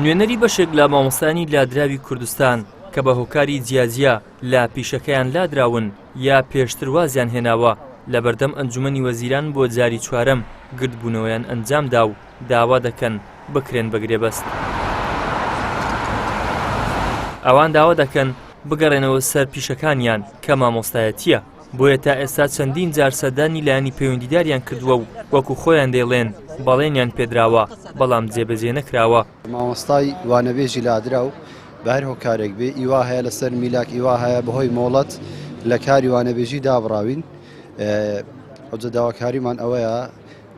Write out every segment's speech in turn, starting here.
نوێنەری بەشێک لە مامۆستایانی لادراوی کوردستان کە بە هۆکاری جیاجیا لە پیشەکەیان لادراون یا پێشتر وازیان هێناوە لە بەردەم ئەنجومەنی وەزیران بۆ جاری چوارەم گردبوونەوەیان ئەنجامدا و داوا دەکەن بکرێن بە گرێبەست. ئەوان داوا دەکەن بگەڕێنەوە سەر پیشەکانیان کە مامۆستایەتیە، بۆیە تا ئێستا چەندین جار سەردانی لایەنی پەیوەندیداریان کردووە و وەکو خۆیان دەیڵێن بەڵێنیان پێدراوە بەڵام جێبەجێ نەکراوە. مامۆستای وانەبێژی لادراو بە هەر هۆکارێک بێ ئیوا هەیە لەسەر میلاک، ئیوا هەیە بەهۆی مۆڵەت لە کاری وانەبێژی دابڕاوین. ئەوجە داواکاریمان ئەوەیە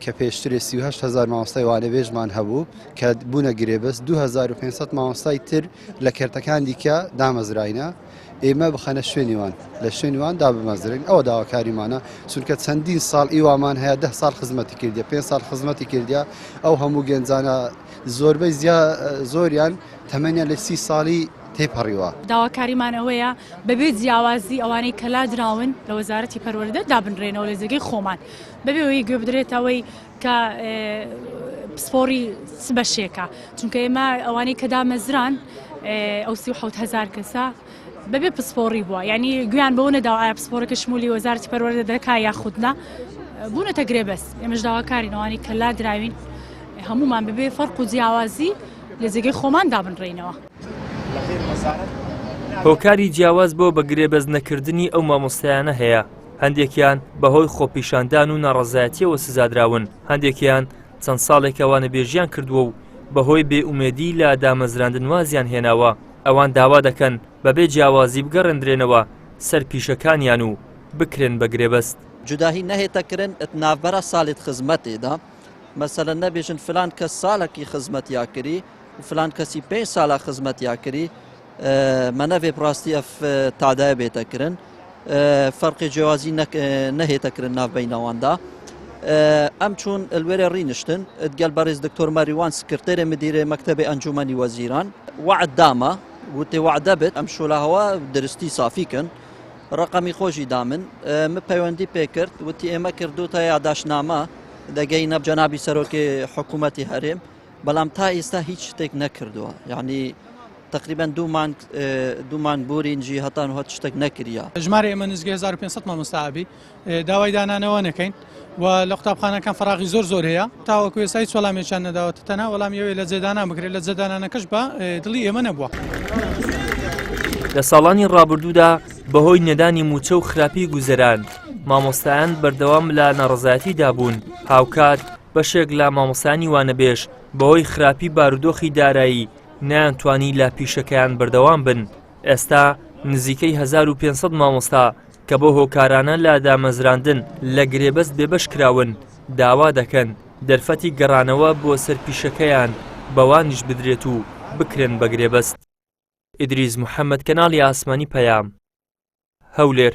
کە پێشترێ 38,000 مامۆستای وانەبێژمان هەبوو کە بوونە گرێبەست، 2500 مامۆستای تر لە کێرتەکان دیکە دامەزراینە، ئێمە بخەنە شوێنیوان لە شوێنیوان دابمەزرین. ئەوە داواکاریمانە، چونکە چەندین ساڵ ئیوامان هەیە 10 ساڵ خزمەتی کردیا، 5 ساڵ خزمەتی کردیا. ئەو هەموو گەنجانە زۆربەی زۆریان تەمەنیان لە 30 ساڵی تێپەڕیوە. داواکاریمان ئەوەیە بەبێ جیاوازی ئەوانەی کە لادراون لە وەزارەتی پەروەردە دابنرێنەوە لە جێگەی خۆمان، بەبێ ئەوەی گوێ بدرێتەوەی کە پسپۆری بەشێکە، چونکە ئێمە ئەوانەی کە دامەزران ئەو 37,000 کەسە بەبێ پسپۆری بووە، یعنی گویان بەوە نەداوە ئایا پسپۆرەکە شمولی وەزارەتی پەروەردە دەکا یاخودنا بوونەتە گرێبەست. ئێمەش داواکارین ئەوانەی کە لادراوین هەمومان بەبێ فەرق و جیاوازی لە جێگەی خۆمان دابنرێنەوە. هۆکاری جیاواز بۆ بە گرێبەست نەکردنی ئەو مامۆستایانە هەیە، هەندێکیان بەهۆی خۆپیشاندان و ناڕەزایەتیەوە سزادراون، هەندێکیان چەند ساڵێک وانەبێژیان کردووە و بەهۆی بێئومێدی لە دامەزراندن وازیان هێناوە. ئەوان داوا دەکەن بەبێ جیاوازی بگەڕێندرێنەوە سەر پیشەکانیان و بکرێن بە گرێبەست. جوداهی نەهێتەکردن ناوبەرە ساڵێت خزمەتێدا، مەسەلەن نەبێژن فلان کەس ساڵێکی خزمەتیا کردی و فلان کەسی 5 ساڵە خزمەتیا کردی، منەوێ بڕاستی ئەف تادایە بێتەکردن، فەرقی جیاوازی نەهێتەکردن ناوبەینەواندا. ئەم چوون الوێرە ڕینشتن گەل بەڕێز دکتۆر مەریوان سکرتێرە مدیرە مەکتەبی ئەنجومەنی وەزیران وعد دامە وتێ وعدە بێت ئەم شۆلاهەوە درستی سافیکن، ڕقەمی خۆشی دامن من پەیوەندی پێ کرد، وتی ئێمە کردوتە یاداشنامە دەگەینە جەنابی سەرۆکی حکوومەتی هەرێم، بەڵام تا ئێستا هیچ شتێک نەکردووە، یعنی تقریبا دوو مانگ بورینجی هەتان هەت شتێک نەکردیا. ژمارە ئێمە نزگە 1500 مامۆستابی داوای دانانەوە نەکەین و لە قوتابخانەکان فراغی زۆر هەیە، تاوەکو ئێستا هیچ وەڵامێکیان نەداوەتە، تەنها وەڵامیەوەی لە جێدانا بکرێت، لە جێدانانەکەش بە دڵی ئێمە نەبووە. لە ساڵانی ڕابردوودا بەهۆی نەدانی موچە و خراپی گوزەران مامۆستایان بەردەوام لە ناڕەزایەتیدا بوون، هاوکات بەشێک لە مامۆستایانی وانەبێژ بەهۆی خراپی بارودۆخی دارایی نەیانتوانی لە پیشەکەیان بەردەوام بن. ئێستا نزیکەی 1500 مامۆستا کە بۆ هۆکارانە لە دامەزراندن لە گرێبەست بێبەش کراون داوا دەکەن دەرفەتی گەڕانەوە بۆ سەر پیشەکەیان بەوانیش بدرێت و بکرێن بە گرێبەست. ئیدریس محەممەد، کەناڵی ئاسمانی پەیام، هەولێر.